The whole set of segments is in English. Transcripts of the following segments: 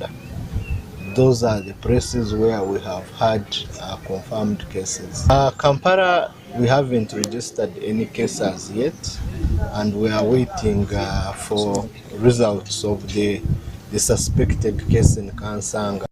Uganda. Those are the places where we have had confirmed cases. Kampala, we haven't registered any cases yet, and we are waiting for results of the suspected case in Kansanga.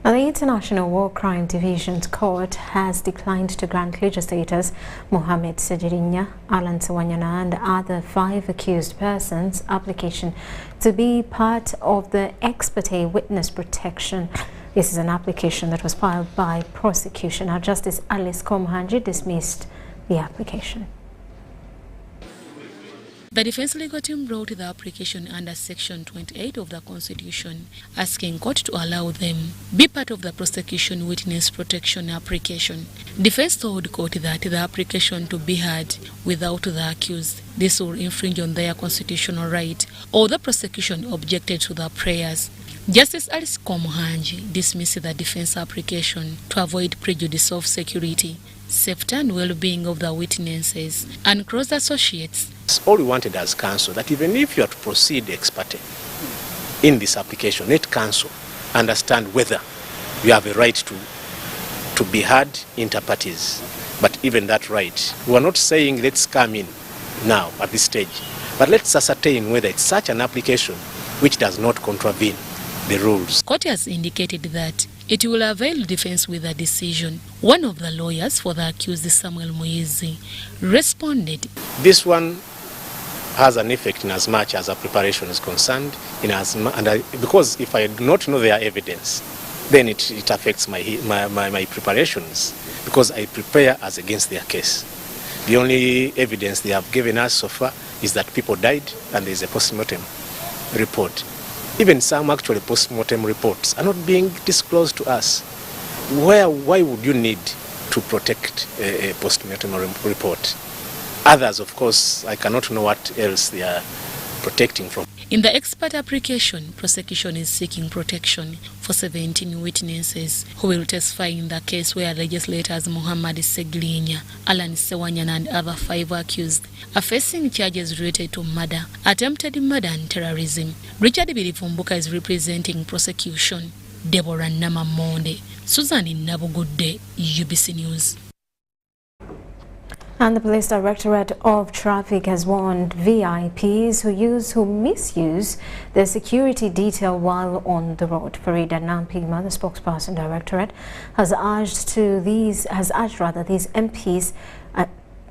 Now, the International War Crime Division's Court has declined to grant legislators Mohamed Sejirinya, Alan Sewanyana and other 5 accused persons application to be part of the ex parte witness protection. This is an application that was filed by prosecution. Now, Justice Alice Komhanji dismissed the application. The defense legal team wrote the application under Section 28 of the Constitution, asking court to allow them be part of the prosecution witness protection application. Defense told court that the application to be heard without the accused, this will infringe on their constitutional right, or the prosecution objected to the prayers. Justice Alice Komhanji dismissed the defense application to avoid prejudice of security, safety and well-being of the witnesses and close associates. All we wanted as counsel, that even if you are to proceed ex parte in this application, let counsel understand whether you have a right to be heard inter partes. But even that right, we are not saying let's come in now at this stage, but let's ascertain whether it's such an application which does not contravene the rules. Court has indicated that it will avail defense with a decision. One of the lawyers for the accused, Samuel Muizi, responded. This one has an effect in as much as a preparation is concerned, because if I do not know their evidence, then it affects my preparations, because I prepare as against their case. The only evidence they have given us so far is that people died and there is a post-mortem report. Even some actually post-mortem reports are not being disclosed to us. Why would you need to protect a post-mortem report? Others, of course, I cannot know what else they are protecting from. In the expert application, prosecution is seeking protection for 17 witnesses who will testify in the case where legislators Mohamed Sejirinya, Alan Sewanyana and other 5 accused are facing charges related to murder, attempted murder and terrorism. Richard Bilifumbuka is representing prosecution. Deborah Namamonde, Susan Nabugudde, UBC News. And the Police Directorate of Traffic has warned VIPs who misuse their security detail while on the road. Farida Nampima, the spokesperson directorate, has urged these MPs,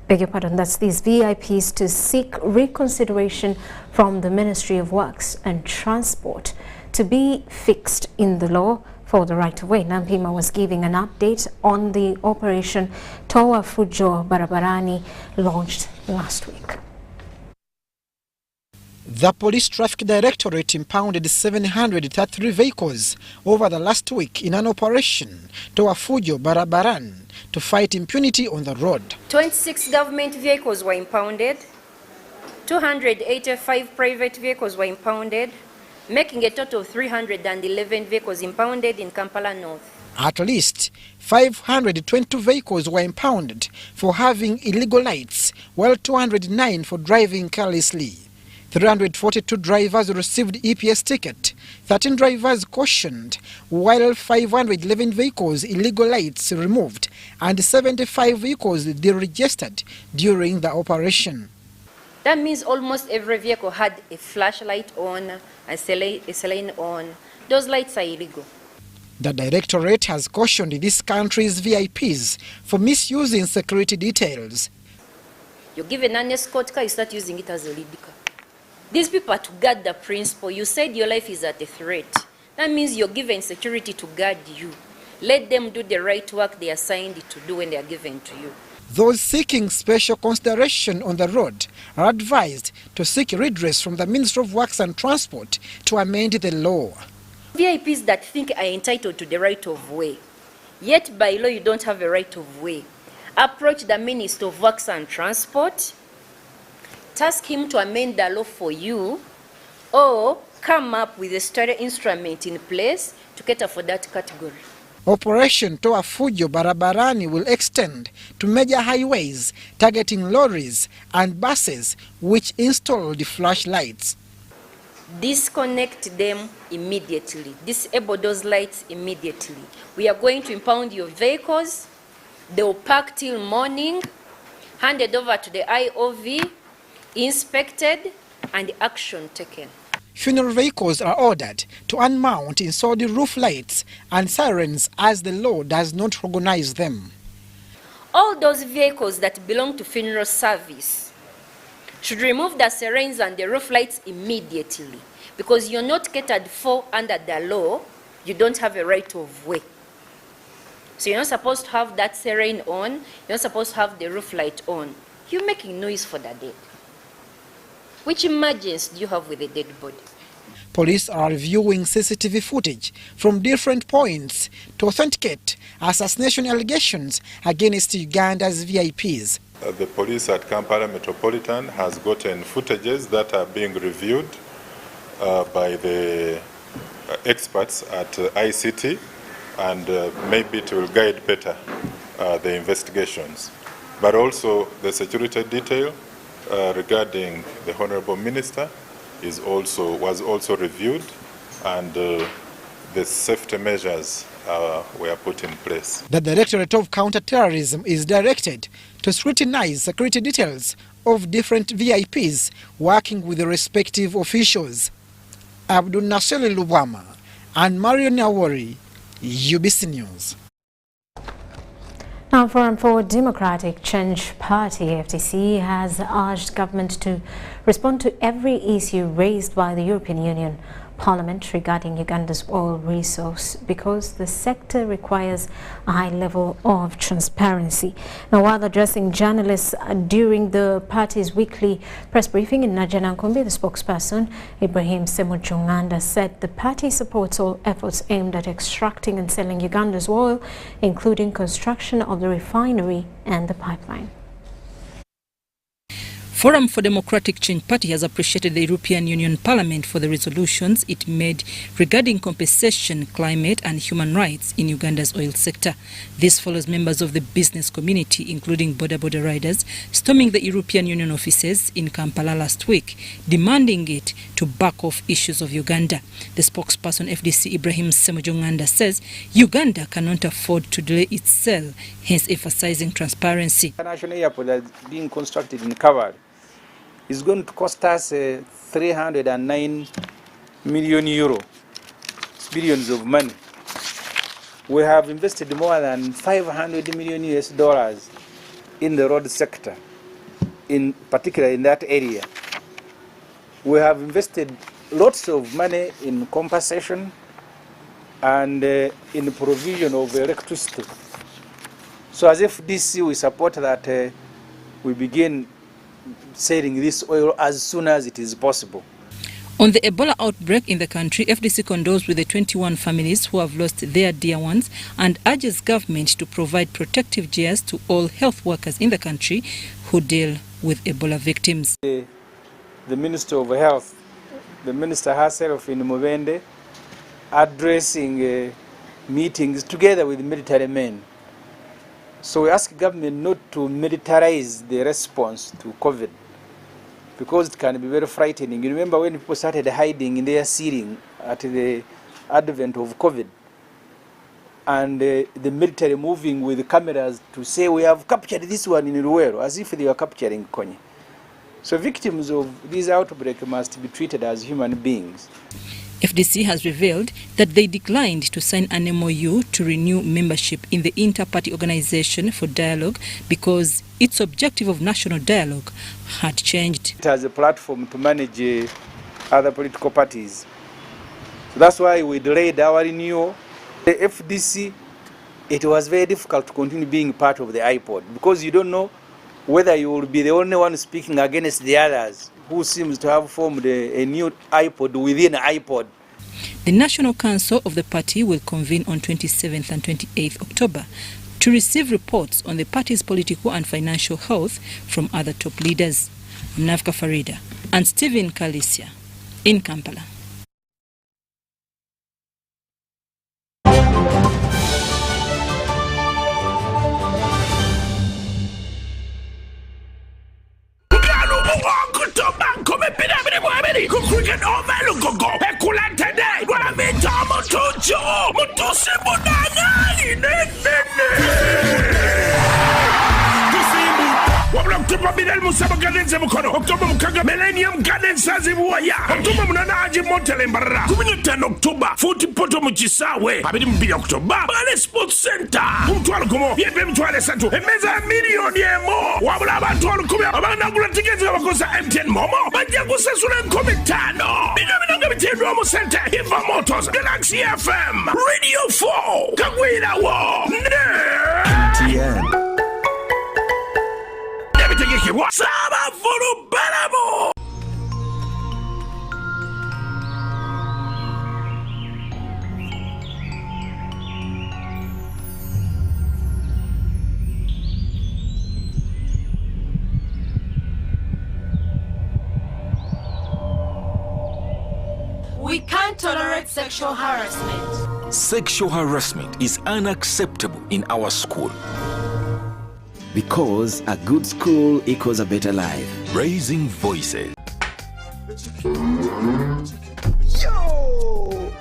these VIPs to seek reconsideration from the Ministry of Works and Transport to be fixed in the law for the right of way. Nampima was giving an update on the operation Toa Fujo Barabarani launched last week. The Police Traffic Directorate impounded 733 vehicles over the last week in an operation Toa Fujo Barabarani to fight impunity on the road. 26 government vehicles were impounded, 285 private vehicles were impounded, making a total of 311 vehicles impounded in Kampala North. At least 522 vehicles were impounded for having illegal lights, while 209 for driving carelessly. 342 drivers received EPS ticket, 13 drivers cautioned, while 511 vehicles illegal lights removed and 75 vehicles deregistered during the operation. That means almost every vehicle had a flashlight on, a saline on. Those lights are illegal. The Directorate has cautioned this country's VIPs for misusing security details. You're given an escort car, you start using it as a lead car. These people are to guard the principle. You said your life is at a threat. That means you're given security to guard you. Let them do the right work they are assigned to do when they are given to you. Those seeking special consideration on the road are advised to seek redress from the Ministry of Works and Transport to amend the law. VIPs that think are entitled to the right of way, yet by law you don't have a right of way, approach the Minister of Works and Transport, task him to amend the law for you, or come up with a study instrument in place to cater for that category. Operation Toa Fujo Barabarani will extend to major highways targeting lorries and buses which installed flashlights. Disconnect them immediately. Disable those lights immediately. We are going to impound your vehicles. They will park till morning, handed over to the IOV, inspected, and action taken. Funeral vehicles are ordered to unmount installed roof lights and sirens as the law does not recognize them. All those vehicles that belong to funeral service should remove the sirens and the roof lights immediately, because you're not catered for under the law. You don't have a right of way. So you're not supposed to have that siren on, you're not supposed to have the roof light on. You're making noise for the dead. Which emergency do you have with the dead body? Police are reviewing CCTV footage from different points to authenticate assassination allegations against Uganda's VIPs. The police at Kampala Metropolitan has gotten footages that are being reviewed by the experts at ICT, and maybe it will guide better the investigations. But also the security detail regarding the Honorable Minister was also reviewed, and the safety measures were put in place. The Directorate of Counter-Terrorism is directed to scrutinize security details of different VIPs working with the respective officials. Abdul Nasser Lubwama and Mario Nyawori, UBC News. Now, Forum for Democratic Change Party, FDC, has urged government to respond to every issue raised by the European Union Parliament regarding Uganda's oil resource, because the sector requires a high level of transparency. Now, while addressing journalists during the party's weekly press briefing in Najanankombe, the spokesperson, Ibrahim Ssemujju said the party supports all efforts aimed at extracting and selling Uganda's oil, including construction of the refinery and the pipeline. Forum for Democratic Change Party has appreciated the European Union Parliament for the resolutions it made regarding compensation, climate and human rights in Uganda's oil sector. This follows members of the business community, including border riders, storming the European Union offices in Kampala last week, demanding it to back off issues of Uganda. The spokesperson FDC Ibrahim Ssemujju says Uganda cannot afford to delay its sale, hence emphasizing transparency. The national airport that's being constructed in Kaval is going to cost us 309 million euro. It's billions of money. We have invested more than 500 million US dollars in the road sector, in particular in that area. We have invested lots of money in compensation and in the provision of electricity. So as FDC, we support that we begin selling this oil as soon as it is possible. On the Ebola outbreak in the country, FDC condoles with the 21 families who have lost their dear ones and urges government to provide protective gears to all health workers in the country who deal with Ebola victims. The Minister of Health, the Minister herself in Mubende, addressing meetings together with military men. So we ask government not to militarize the response to COVID, because it can be very frightening. You remember when people started hiding in their ceiling at the advent of COVID, and the military moving with cameras to say we have captured this one in Luwero, as if they were capturing Konye. So victims of this outbreak must be treated as human beings. FDC has revealed that they declined to sign an MOU to renew membership in the Inter-Party Organization for Dialogue because its objective of national dialogue had changed. It has a platform to manage other political parties. So that's why we delayed our renewal. The FDC, it was very difficult to continue being part of the iPod, because you don't know whether you will be the only one speaking against the others who seems to have formed a new iPod within iPod. The National Council of the party will convene on 27th and 28th October to receive reports on the party's political and financial health from other top leaders. I'm Navka Farida and Stephen Kalisia in Kampala. Cricket over Lugogo, Ekulantede, Guavita Motujo, Mutusimunani. October Bidel Ssebagala Zemukono, October Mukaga Millennium Garden Sazibuaya, October Munanaji Montelembara, Community October, 40 Poto Muchisawe, Abidim Bi October, Bale Sports Center, Umtual Kumo, Yebem Tuale Santo, a meza million more, Wabla Tual Kuba, Abana tickets of Cosa M10 Momo, Banjagusa Sulan Comitano, Bidam Romo Center, Hiva Motors, Galaxy FM, Radio 4, Kagwina War, TN. Saba Furu Balamo. We can't tolerate sexual harassment. Sexual harassment is unacceptable in our school. Because a good school equals a better life. Raising voices. Yo!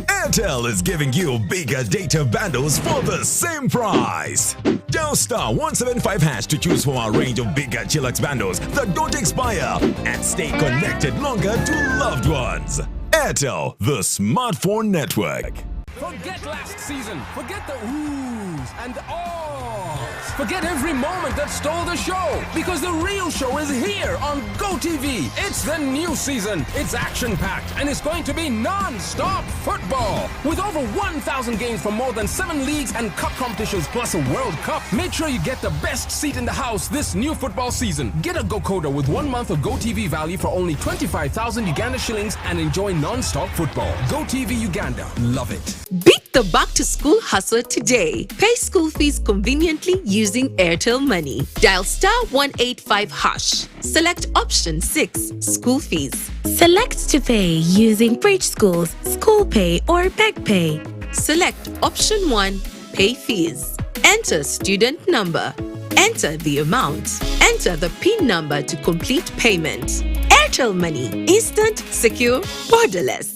Airtel is giving you bigger data bundles for the same price. Dial *175# to choose from our range of bigger Chillax bundles that don't expire and stay connected longer to loved ones. Airtel, the smartphone network. Forget last season. Forget the oohs and the ahs. Forget every moment that stole the show, because the real show is here on GoTV. It's the new season. It's action-packed, and it's going to be non-stop football. With over 1,000 games from more than 7 leagues and cup competitions, plus a World Cup. Make sure you get the best seat in the house this new football season. Get a GoCoder with 1 month of GoTV value for only 25,000 Uganda shillings and enjoy non-stop football. GoTV Uganda. Love it. Beat the back-to-school hustle today. Pay school fees conveniently using Airtel Money. Dial *185#. Select option 6, school fees. Select to pay using Bridge Schools, School Pay or Beg Pay. Select option 1, pay fees. Enter student number. Enter the amount. Enter the PIN number to complete payment. Airtel Money. Instant, secure, borderless.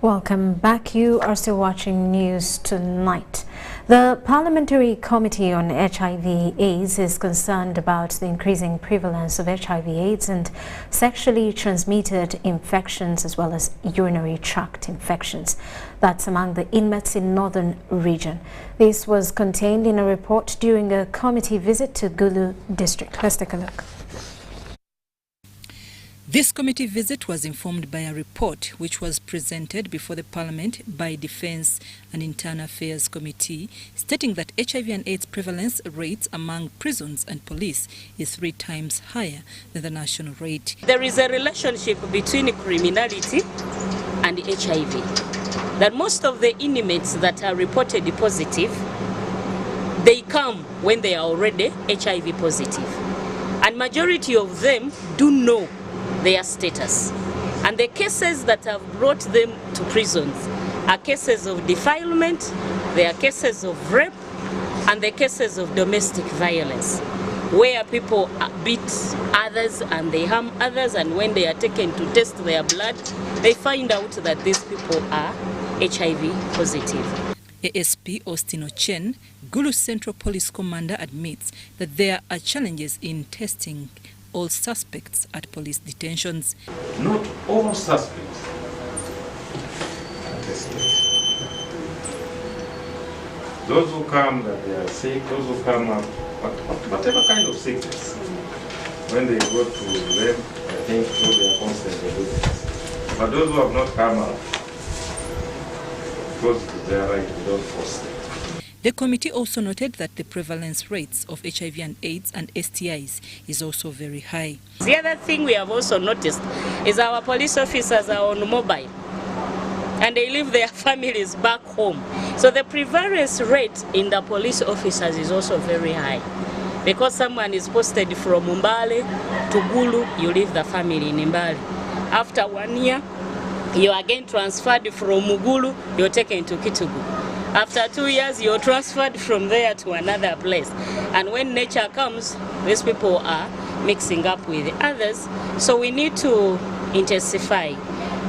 Welcome back. You are still watching News Tonight. The Parliamentary Committee on HIV/AIDS is concerned about the increasing prevalence of HIV/AIDS and sexually transmitted infections as well as urinary tract infections. That's among the inmates in Northern Region. This was contained in a report during a committee visit to Gulu District. Let's take a look. This committee visit was informed by a report which was presented before the Parliament by Defence and Internal Affairs Committee, stating that HIV and AIDS prevalence rates among prisons and police is 3 times higher than the national rate. There is a relationship between criminality and HIV. That most of the inmates that are reported positive, they come when they are already HIV positive. And majority of them do know their status. And the cases that have brought them to prisons are cases of defilement, they are cases of rape, and the cases of domestic violence, where people beat others and they harm others, and when they are taken to test their blood, they find out that these people are HIV positive. ASP Austin Ochen, Gulu Central Police Commander, admits that there are challenges in testing all suspects at police detentions. Not all suspects are tested. Those who come that they are sick, those who come up, whatever kind of sickness, when they go to them, I think through their consent they do this. But those who have not come up, because it is their right, we don't force them. The committee also noted that the prevalence rates of HIV and AIDS and STIs is also very high. The other thing we have also noticed is our police officers are on mobile and they leave their families back home. So the prevalence rate in the police officers is also very high. Because someone is posted from Mbale to Gulu, you leave the family in Mbale. After 1 year, you are again transferred from Gulu, you're taken to Kitugu. After 2 years, you're transferred from there to another place. And when nature comes, these people are mixing up with others. So we need to intensify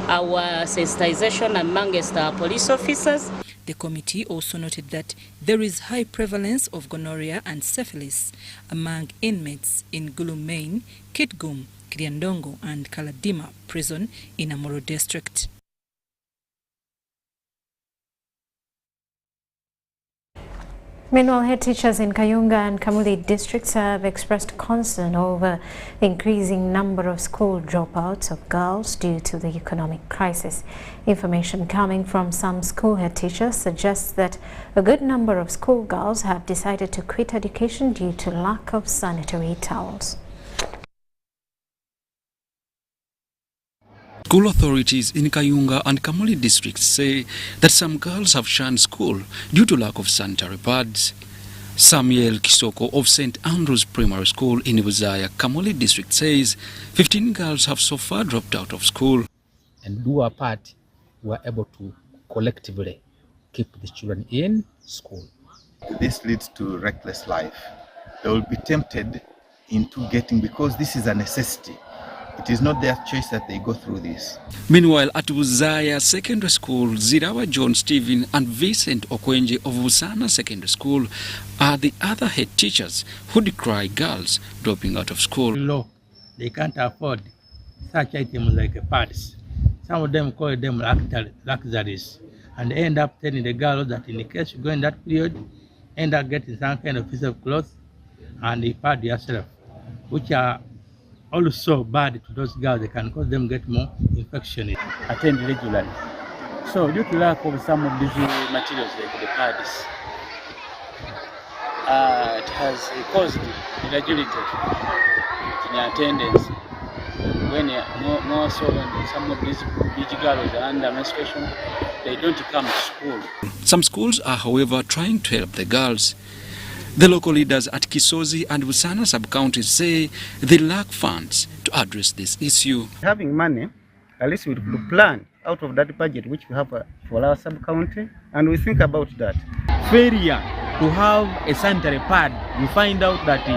our sensitization amongst our police officers. The committee also noted that there is high prevalence of gonorrhea and syphilis among inmates in Gulu Main, Kitgum, Kiriandongo and Kaladima prison in Amoro district. Meanwhile, head teachers in Kayunga and Kamuli districts have expressed concern over the increasing number of school dropouts of girls due to the economic crisis. Information coming from some school head teachers suggests that a good number of schoolgirls have decided to quit education due to lack of sanitary towels. School authorities in Kayunga and Kamuli districts say that some girls have shunned school due to lack of sanitary pads. Samuel Kisoko of St. Andrew's Primary School in Buzaya, Kamuli district says 15 girls have so far dropped out of school. And do our part, we are able to collectively keep the children in school. This leads to reckless life. They will be tempted into getting, because this is a necessity. It is not their choice that they go through this. Meanwhile, at Buzaya Secondary School, Zirawa John Stephen and Vincent Okwenje of Busana Secondary School are the other head teachers who decry girls dropping out of school. Low. They can't afford such items like pads. Some of them call them luxuries, and they end up telling the girls that in case you go in that period, end up getting some kind of piece of cloth and you pad yourself, which are also bad to those girls. They can cause them get more infection. Attend regularly. So due to lack of some of these materials like the pads, it has caused irregularity in attendance. When more so when some of these big girls are under menstruation, they don't come to school. Some schools are, however, trying to help the girls. The local leaders at Kisozi and Busana sub-counties say they lack funds to address this issue. Having money, at least we could plan out of that budget which we have for our sub-county, and we think about that. Failure to have a sanitary pad, we find out that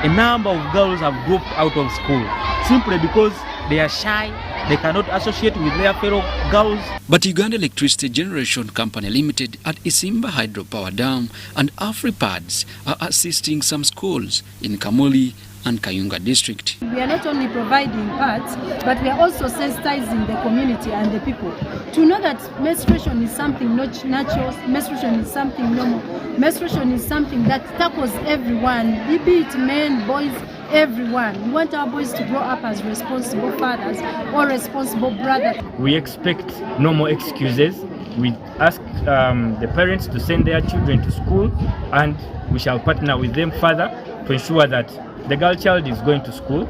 a number of girls have dropped out of school simply because they are shy, they cannot associate with their fellow girls. But Uganda Electricity Generation Company Limited at Isimba Hydropower Dam and AfriPads are assisting some schools in Kamuli and Kayunga district. We are not only providing pads, but we are also sensitizing the community and the people to know that menstruation is something not natural, menstruation is something normal, menstruation is something that tackles everyone, be it men, boys, everyone. We want our boys to grow up as responsible fathers or responsible brothers. We expect no more excuses. We ask the parents to send their children to school, and we shall partner with them further to ensure that the girl child is going to school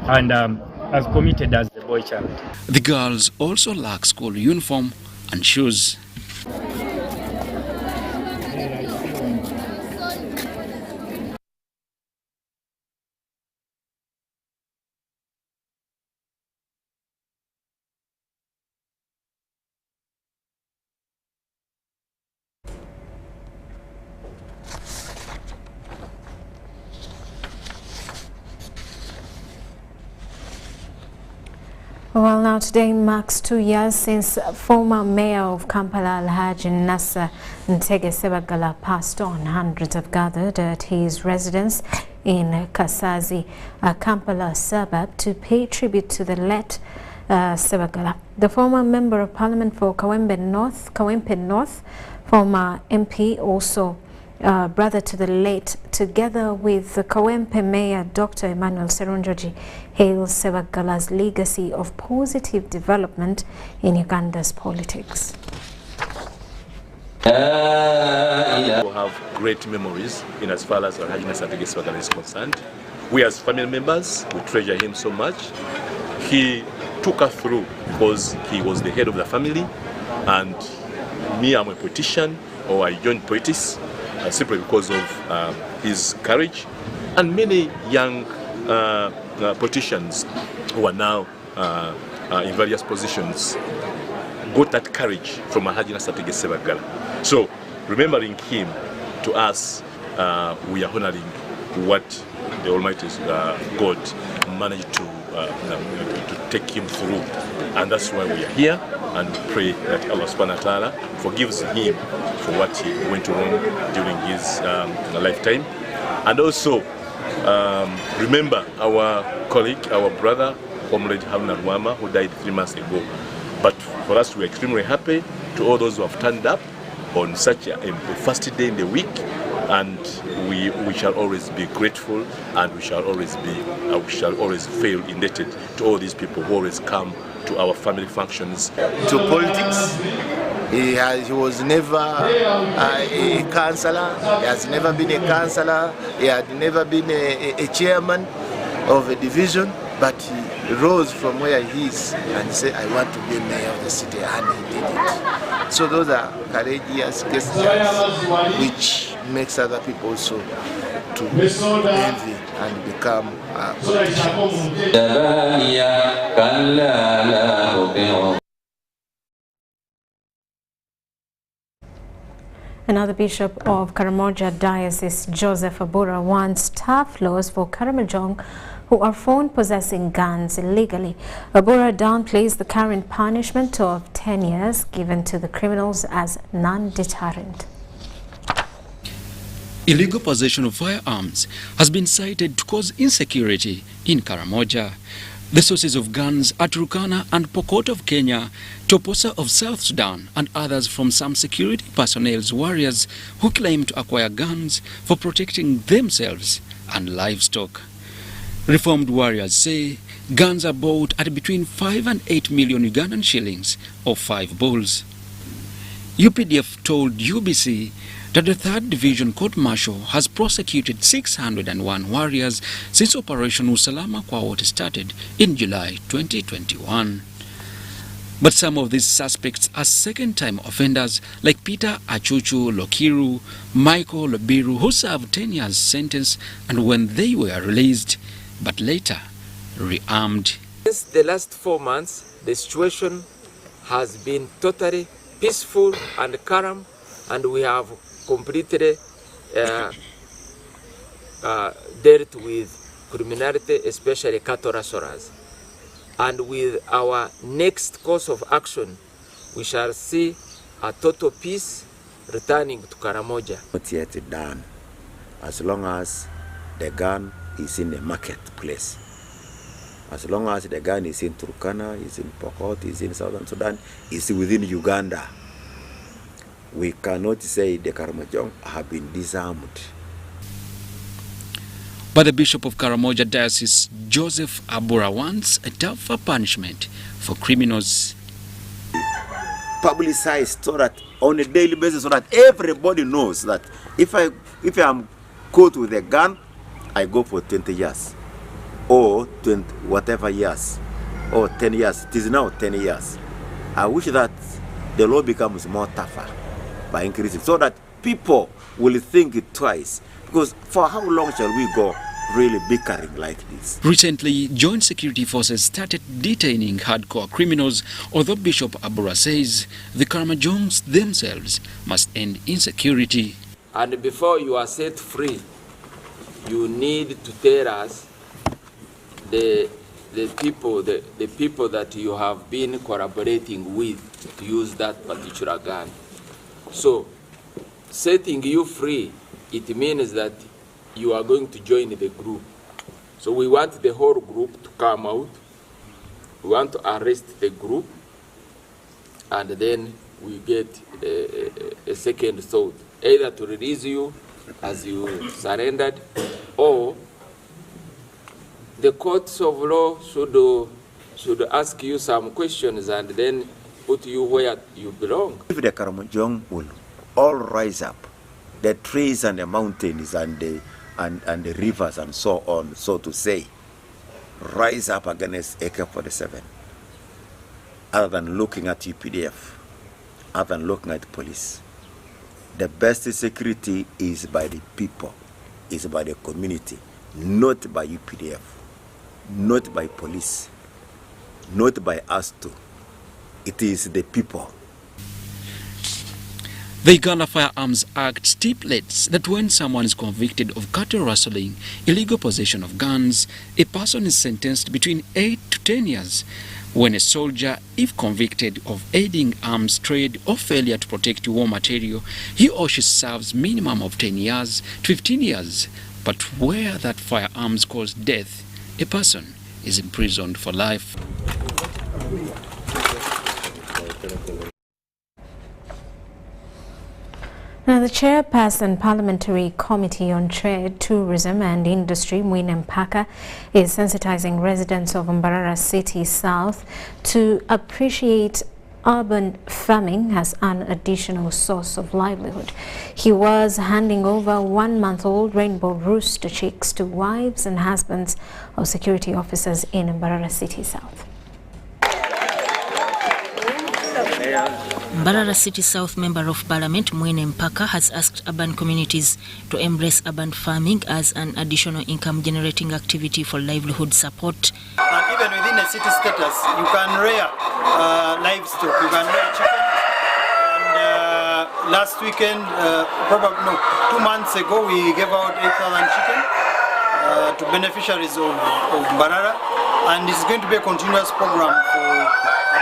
and as committed as the boy child. The girls also lack school uniform and shoes. Well, now today marks 2 years since former mayor of Kampala, Alhaji Nasser Ntege Ssebagala, passed on. Hundreds have gathered at his residence in Kasazi, a Kampala suburb, to pay tribute to the late Ssebagala. The former member of parliament for Kawempe North, former MP, also brother to the late, together with the Kawempe Mayor Dr. Emmanuel Serunjoji, hails Ssebagala's legacy of positive development in Uganda's politics. We have great memories in as far as Alhaji Nasser Ntege Ssebagala is concerned. We as family members, we treasure him so much. He took us through because he was the head of the family, and me, I'm a politician, or I joined politics simply because of his courage, And many young politicians who are now in various positions got that courage from Alhaji Nassar Ssebagala. So remembering him, to us, we are honoring what the Almighty God managed to take him through. And that's why we are here, and we pray that Allah subhanahu wa ta'ala forgives him for what he went wrong during his lifetime. And also remember our colleague, our brother, Comrade Haruna Rwama, who died 3 months ago. But for us, we're extremely happy to all those who have turned up on such a first day in the week, and we shall always be grateful, and we shall always feel indebted to all these people who always come to our family functions. To politics, he was never a councillor, he has never been a councillor, he had never been a chairman of a division, but he rose from where he is and said, I want to be mayor of the city, and he did it. So those are courageous gestures which makes other people also to envy and become politicians. Another bishop of Karamoja Diocese, Joseph Abura, wants tough laws for Karamojong who are found possessing guns illegally. Abura downplays the current punishment of 10 years given to the criminals as non-deterrent. Illegal possession of firearms has been cited to cause insecurity in Karamoja. The sources of guns at Turkana and Pokot of Kenya, Toposa of South Sudan, and others from some security personnel's warriors who claim to acquire guns for protecting themselves and livestock. Reformed warriors say guns are bought at between 5 and 8 million Ugandan shillings or 5 bulls. UPDF told UBC that the 3rd Division Court Martial has prosecuted 601 warriors since Operation Usalama Kwawot started in July 2021. But some of these suspects are second-time offenders like Peter Achuchu Lokiru, Michael Lobiru, who served 10 years sentence and when they were released, but later rearmed. Since the last 4 months, the situation has been totally peaceful and calm, and we have completely dealt with criminality, especially cattle rustlers. And with our next course of action, we shall see a total peace returning to Karamoja. Not yet done, as long as the gun is in the marketplace. As long as the gun is in Turkana, is in Pokot, is in Southern Sudan, is within Uganda, we cannot say the Karamojong have been disarmed. But the Bishop of Karamoja Diocese, Joseph Abura, wants a tougher punishment for criminals. Publicized so that on a daily basis, so that everybody knows that if I am caught with a gun, I go for 20 years or 20 whatever years or 10 years. It is now 10 years. I wish that the law becomes more tougher by increasing, so that people will think it twice. Because for how long shall we go really bickering like this? Recently, joint security forces started detaining hardcore criminals, although Bishop Abura says the Karamojongs themselves must end insecurity. And before you are set free, you need to tell us the people that you have been collaborating with to use that particular gun. So, setting you free, it means that you are going to join the group. So we want the whole group to come out. We want to arrest the group, and then we get a second thought, either to release you as you surrendered, or the courts of law should ask you some questions and then put you where you belong. If the Karamojong will all rise up, the trees and the mountains and the rivers and so on, so to say, rise up against AK-47, other than looking at UPDF, other than looking at police. The best security is by the people, is by the community. not by UPDF, not by police, not by us too. It is the people. The Uganda Firearms Act stipulates that when someone is convicted of cattle rustling, illegal possession of guns, a person is sentenced between 8 to 10 years. When a soldier, if convicted of aiding arms trade or failure to protect war material, he or she serves minimum of 10 years to 15 years. But where that firearms cause death, a person is imprisoned for life. Now, the chairperson Parliamentary Committee on Trade, Tourism and Industry, Mwine Mpaka, is sensitizing residents of Mbarara City South to appreciate urban farming as an additional source of livelihood. He was handing over 1-month-old rainbow rooster chicks to wives and husbands of security officers in Mbarara City South. Mbarara City South Member of Parliament Mwine Mpaka has asked urban communities to embrace urban farming as an additional income-generating activity for livelihood support. And even within a city status, you can rear livestock, you can rear chicken. And last weekend, 2 months ago, we gave out 8,000 chicken to beneficiaries of Mbarara, and it's going to be a continuous program for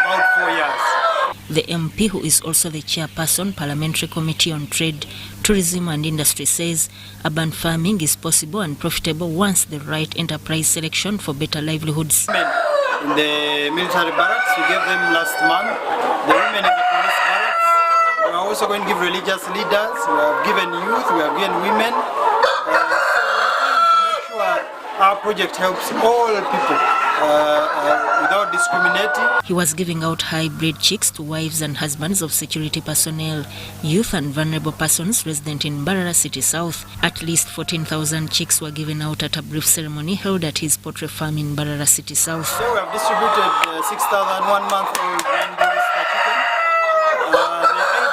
about 4 years. The MP, who is also the chairperson, Parliamentary Committee on Trade, Tourism and Industry, says urban farming is possible and profitable once the right enterprise selection for better livelihoods. In the military barracks, we gave them last month. The women in the police barracks. We are also going to give religious leaders. We have given youth, we have given women. So we are trying to make sure our project helps all people. Without discriminating. He was giving out hybrid chicks to wives and husbands of security personnel, youth and vulnerable persons resident in Mbarara City South. At least 14,000 chicks were given out at a brief ceremony held at his poultry farm in Mbarara City South. So we have distributed 6,000 1-month-old rainbow rooster chicken. The idea is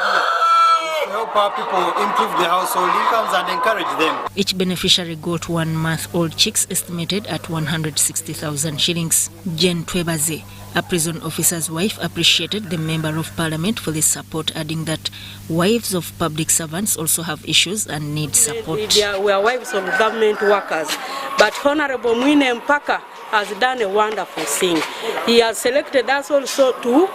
to help our people improve their household incomes and encourage them. Each beneficiary got 1-month-old chicks estimated at 160,000 shillings. Jen Twebaze, a prison officer's wife, appreciated the Member of Parliament for the support, adding that wives of public servants also have issues and need support. We are wives of government workers, but Honorable Mwine Mpaka has done a wonderful thing. He has selected us also to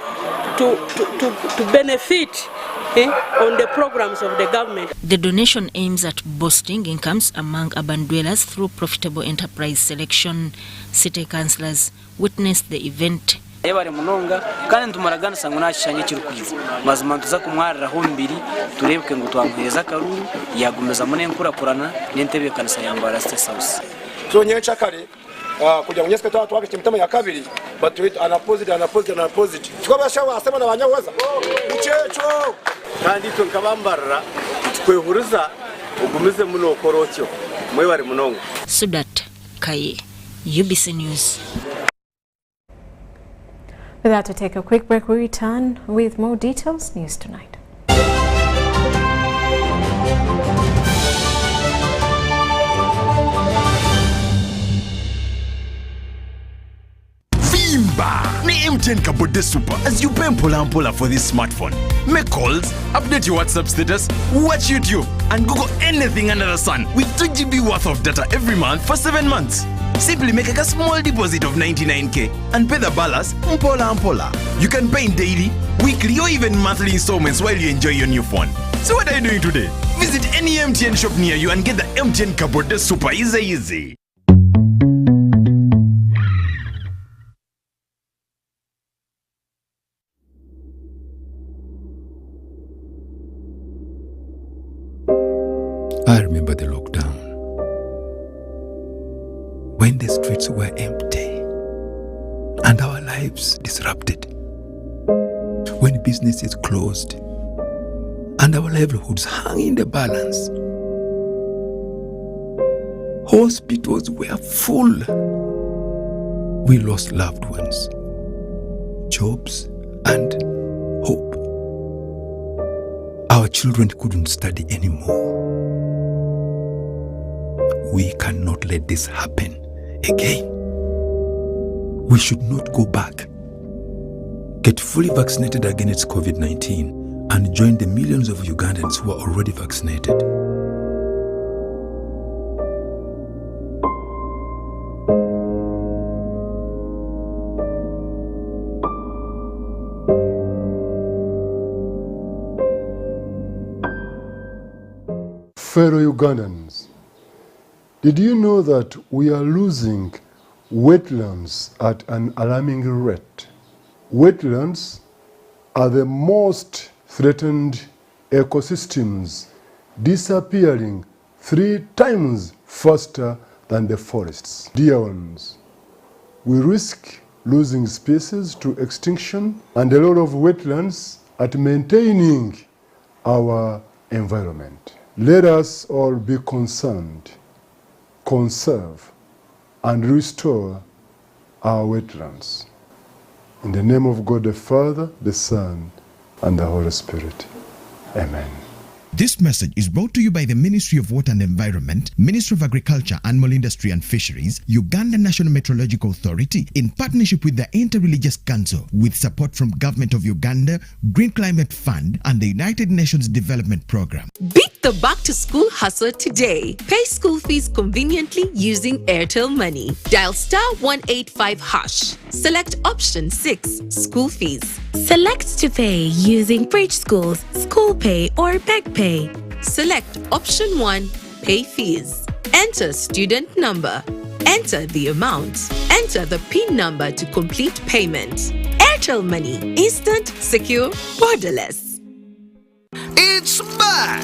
benefit on the programs of the government. The donation aims at boosting incomes among urban dwellers through profitable enterprise selection. City councillors witnessed the event. Ebare munonga kandi ntumaragana sango nakishanye kirukwiza mazima tuza kumwarira ho mbiri turebeke ngo twamuheza karuru yagumeza mune nkurakurana n'entebe kanisa ya Mbarara City South. So nyecha kare kuja kunyeske twake kimtama ya kabiri but wait anaposit twabashawa asema na banyawaza uchecho kandi twe nkabambarara twehuriza ugumize muno korotyo mwe bari munonga. Sudat Kaye, UBC News. With that, to take a quick break, we return with more details. News Tonight. Vimba! Ni MTN Kabode Super as you pay mpola for this smartphone. Make calls, update your WhatsApp status, watch YouTube, and Google anything under the sun with 2 GB worth of data every month for 7 months. Simply make a small deposit of 99k and pay the balance mpola. You can pay in daily, weekly or even monthly installments while you enjoy your new phone. So what are you doing today? Visit any MTN shop near you and get the MTN Kabode Super easy. I remember the lockdown, when the streets were empty and our lives disrupted, when businesses closed and our livelihoods hung in the balance. Hospitals were full. We lost loved ones, jobs, and hope. Our children couldn't study anymore. We cannot let this happen again. We should not go back. Get fully vaccinated against COVID-19 and join the millions of Ugandans who are already vaccinated. Fellow Ugandans, did you know that we are losing wetlands at an alarming rate? Wetlands are the most threatened ecosystems, disappearing 3 times faster than the forests. Dear ones, we risk losing species to extinction and a lot of wetlands at maintaining our environment. Let us all be concerned, conserve, and restore our wetlands. In the name of God the Father, the Son, and the Holy Spirit. Amen. This message is brought to you by the Ministry of Water and Environment, Ministry of Agriculture, Animal Industry and Fisheries, Uganda National Meteorological Authority, in partnership with the Interreligious Council, with support from Government of Uganda, Green Climate Fund, and the United Nations Development Programme. Beat the back-to-school hustle today. Pay school fees conveniently using Airtel Money. Dial *185#. Select option 6, school fees. Select to pay using Bridge Schools, School Pay, or Beg Pay. Select option 1, pay fees. Enter student number. Enter the amount. Enter the PIN number to complete payment. Airtel Money. Instant, secure, borderless. It's back!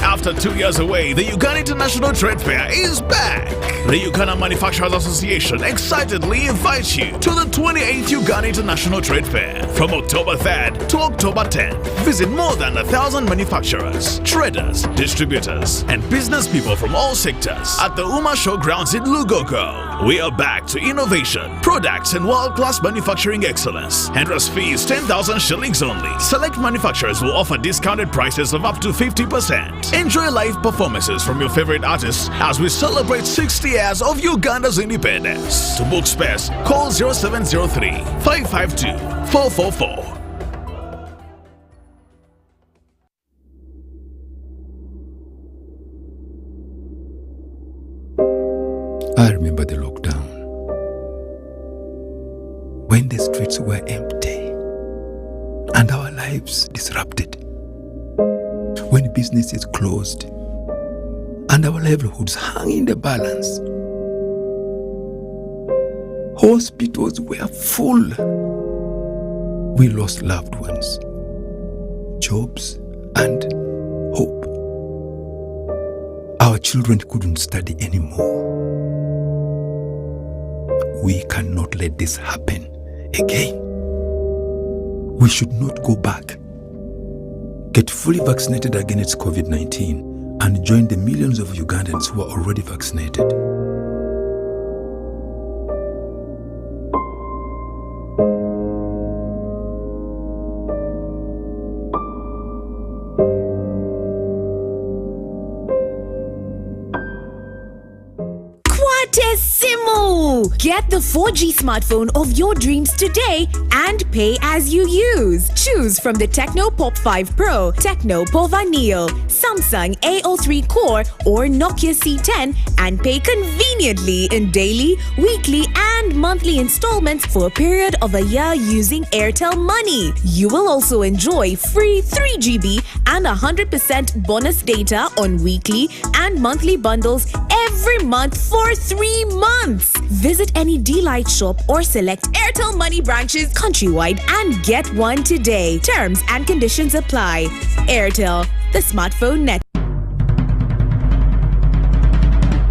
After 2 years away, the Uganda International Trade Fair is back! The Uganda Manufacturers Association excitedly invites you to the 28th Uganda International Trade Fair from October 3rd to October 10th. Visit more than 1,000 manufacturers, traders, distributors, and business people from all sectors at the UMA Showgrounds in Lugogo. We are back to innovation, products, and world-class manufacturing excellence. Entrance fee is 10,000 shillings only. Select manufacturers will offer discounted prices of up to 50%. Enjoy live performances from your favorite artists as we celebrate 60 years of Uganda's independence. To book space, call 0703 552 444. I remember the lockdown, when the streets were empty and our lives disrupted, when businesses closed and our livelihoods hung in the balance. Hospitals were full. We lost loved ones, jobs, and hope. Our children couldn't study anymore. We cannot let this happen again. We should not go back. Get fully vaccinated against COVID-19 and join the millions of Ugandans who are already vaccinated. Get the 4G smartphone of your dreams today and pay as you use. Choose from the Tecno Pop 5 Pro, Tecno Pova Neo, Samsung A03 Core or Nokia C10 and pay conveniently in daily, weekly and monthly installments for a period of a year using Airtel Money. You will also enjoy free 3GB and 100% bonus data on weekly and monthly bundles every month for 3 months. Visit any D-Lite shop or select Airtel Money branches countrywide and get one today. Terms and conditions apply. Airtel, the smartphone network.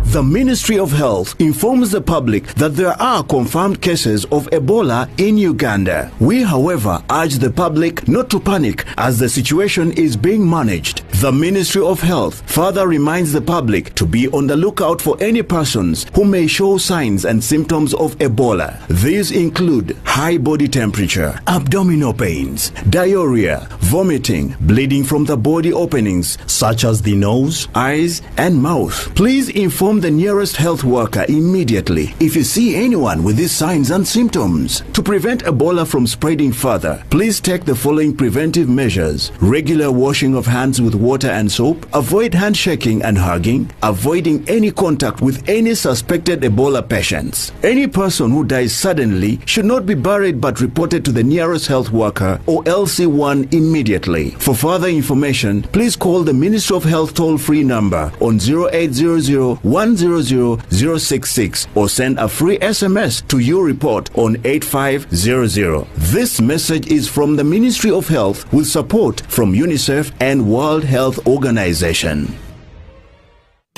The Ministry of Health informs the public that there are confirmed cases of Ebola in Uganda. We, however, urge the public not to panic as the situation is being managed. The Ministry of Health further reminds the public to be on the lookout for any persons who may show signs and symptoms of Ebola. These include high body temperature, abdominal pains, diarrhea, vomiting, bleeding from the body openings such as the nose, eyes, and mouth. Please inform the the nearest health worker immediately if you see anyone with these signs and symptoms. To prevent Ebola from spreading further, please take the following preventive measures: regular washing of hands with water and soap, avoid handshaking and hugging, avoiding any contact with any suspected Ebola patients. Any person who dies suddenly should not be buried but reported to the nearest health worker or LC1 immediately. For further information, please call the Ministry of Health toll-free number on 0800-100-066 or send a free SMS to your report on 8500. This message is from the Ministry of Health with support from UNICEF and World Health Organization.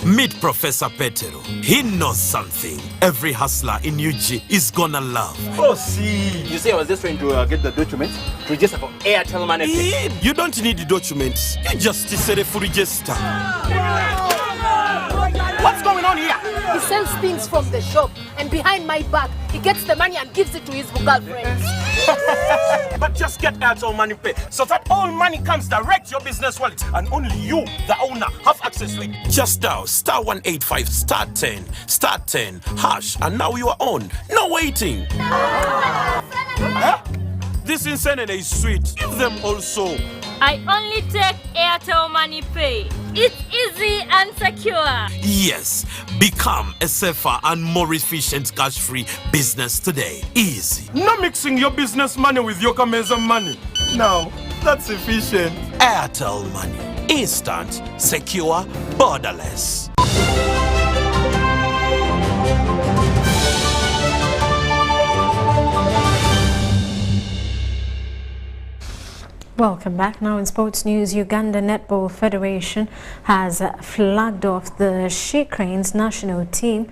Meet Professor Petero. He knows something every hustler in UG is gonna love. Oh, see. You see, I was just trying to get the documents to register for Airtel Money. You don't need the documents. You just say for register. What's going on here? He sells things from the shop, and behind my back, he gets the money and gives it to his girlfriends. But just get Airtel Money Pay so that all money comes direct to your business wallet, and only you, the owner, have access to it. Just dial *185 *10 hash, and now you are on. No waiting. Huh? This insanity is sweet. Give them also. I only take Airtel Money Pay. It's easy and secure. Yes, become a safer and more efficient cash-free business today. Easy. No mixing your business money with your Kameza money. No, that's efficient. Airtel Money. Instant, secure, borderless. Welcome back. Now in sports news, Uganda Netball Federation has flagged off the She Cranes national team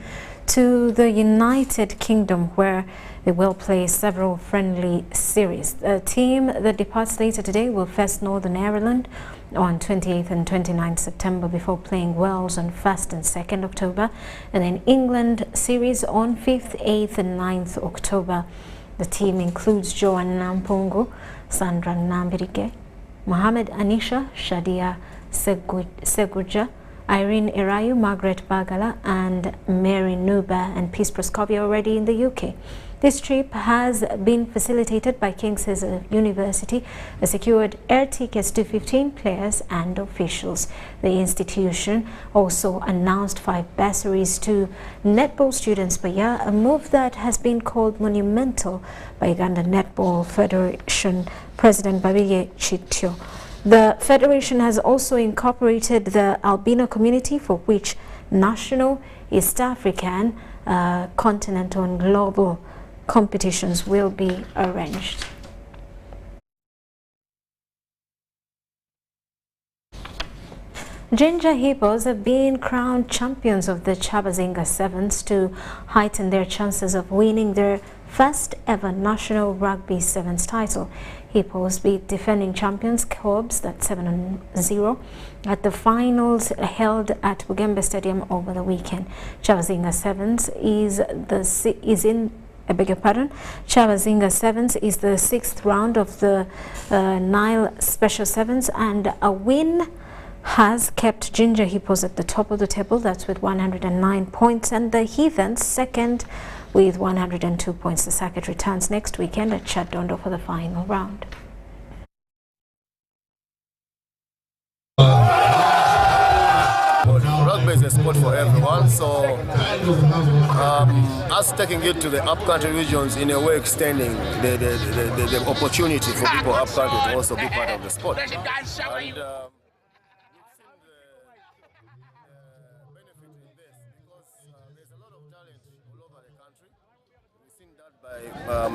to the United Kingdom, where they will play several friendly series. The team that departs later today will face Northern Ireland on 28th and 29th September before playing Wales on 1st and 2nd October, and then England series on 5th, 8th and 9th October. The team includes Joan Nampungu, Sandra Nambirige, Mohamed Anisha, Shadia Seguja, Irene Irayu, Margaret Bagala and Mary Nuba and Peace Proscovia already in the UK. This trip has been facilitated by King Caesar University, has secured air tickets to 15 players and officials. The institution also announced 5 bursaries to netball students per year, a move that has been called monumental by Uganda Netball Federation President Babige Chityo. The federation has also incorporated the albino community, for which national, East African, continental and global competitions will be arranged. Ginger Hippos have been crowned champions of the Chabazinga Sevens to heighten their chances of winning their first ever National Rugby Sevens title. Hippos beat defending champions Corbs at 7-0 at the finals held at Bugembe Stadium over the weekend. Chabazinga Sevens Chabazinga Sevens is the 6th round of the Nile Special Sevens, and a win has kept Ginger Hippos at the top of the table. That's with 109 points, and the Heathens second with 102 points. The circuit returns next weekend at Chadondo for the final round. Rugby is a sport for everyone, so us taking it to the up-country regions, in a way extending the opportunity for people up-country to also be part of the sport. And,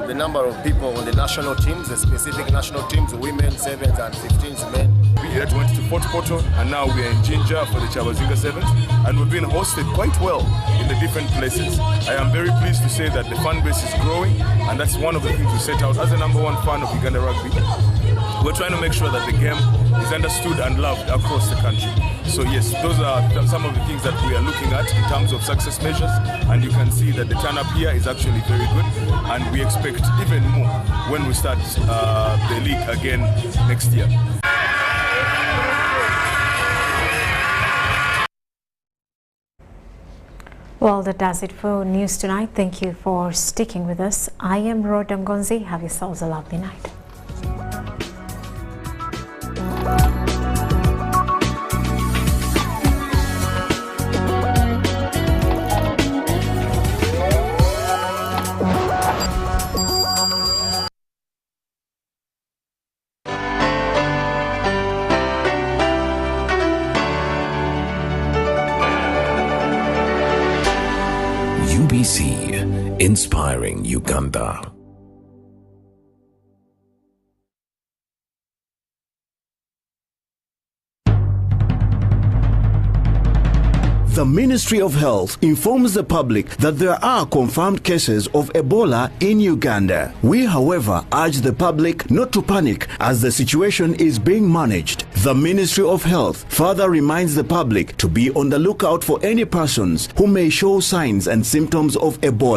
the number of people on the national teams, the specific national teams, women, 7s and 15s men. We had went to Fort Portal, and now we are in Jinja for the Chabazinga Sevens, and we've been hosted quite well in the different places. I am very pleased to say that the fan base is growing, and that's one of the things we set out as the #1 fan of Uganda Rugby. We're trying to make sure that the game is understood and loved across the country. So yes, those are some of the things that we are looking at in terms of success measures, and you can see that the turn-up here is actually very good, and we expect even more when we start the league again next year. Well, that does it for News Tonight. Thank you for sticking with us. I am Rodah Ngonzi. Have yourselves a lovely night. UBC, inspiring Uganda. The Ministry of Health informs the public that there are confirmed cases of Ebola in Uganda. We, however, urge the public not to panic as the situation is being managed. The Ministry of Health further reminds the public to be on the lookout for any persons who may show signs and symptoms of Ebola.